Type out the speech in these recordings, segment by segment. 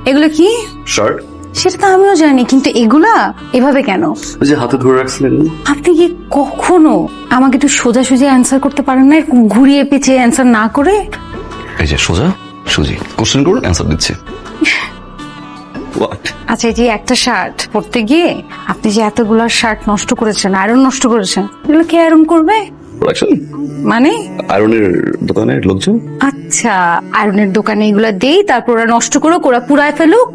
এগুলো কি? শার্ট। সেটা তো আমিও জানি, কিন্তু এগুলা এভাবে কেন? ওই যে হাতে ধরে রাখছিলেন। আপনি কি কখনো আমাকে একটু সোজাসুজি অ্যান্সার করতে পারেন না, এরকম ঘুরিয়ে পেঁচিয়ে অ্যান্সার না করে? এই যে সোজা সুজি কোশ্চেন করুন, অ্যান্সার দিচ্ছে। হোয়াট? আচ্ছা, এই যে একটা শার্ট পরতে গিয়ে আপনি যে এতগুলা শার্ট নষ্ট করেছেন, আয়রন নষ্ট করেছেন, এগুলো কে আয়রন করবে? প্রোডাকশন মানে? আয়রনের দোকানের লোকজন। আচ্ছা, আয়রনের দোকানে এগুলা দেই, তারপর ওরা নষ্ট করুক, ওরা পুরায় ফেলুক।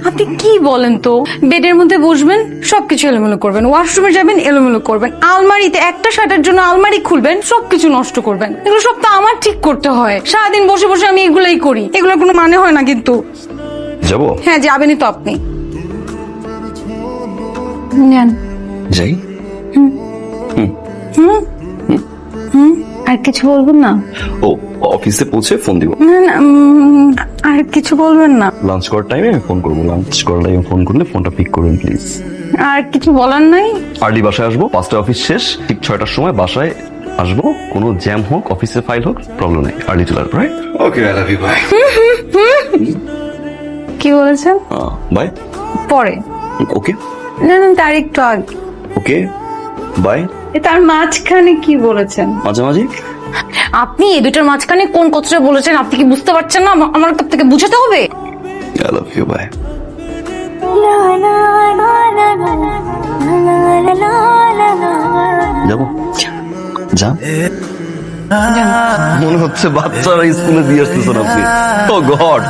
আপনি কি বলেন তো? বেডের মধ্যে বসবেন, সবকিছু এলোমেলো করবেন, ওয়াশরুমে যাবেন, এলোমেলো করবেন, আলমারিতে একটা শার্টের জন্য আলমারি খুলবেন, সবকিছু নষ্ট করবেন। এগুলো সব তো আমার ঠিক করতে হয়। সারাদিন বসে বসে আমি এগুলাই করি, এগুলোর কোনো মানে হয় না কিন্তু। যাবো? হ্যাঁ, যাবেনই তো আপনি। নেন। যাই। আর কিছু বলবেন না? ও, অফিসে পৌঁছে ফোন দিব। না না, আর কিছু বলবেন না? লাঞ্চ করার টাইমে আমি ফোন করবো। লাঞ্চ করার টাইমে ফোন করলে ফোনটা পিক করবেন প্লিজ। আর কিছু বলার নাই? আর্লি বাসায় আসবো, 5টায় অফিস শেষ, ঠিক 6টার সময় বাসায় আসবো। কোনো জ্যাম হোক, অফিসে ফাইল হোক, প্রবলেম নেই। আর্লি চলে আসবো, right? Okay, I love you, bye. কি বলেছেন? বাই। পরে। ওকে। না না, তার একটু আগে। ওকে, বাই। তার মাঝখানে কি বলেছেন? মাঝামাঝি। আপনি এই দুটোর মাঝখানে কোন কথাটা বলেছেন আপনি কি বুঝতে পারছেন না? আমার কাছ থেকে বুঝাতে হবে। I love you, bye. যাবো? যা। মনে হচ্ছে বাচ্চারা স্কুলে দিয়ে আসতেছেন আপনি। Oh god.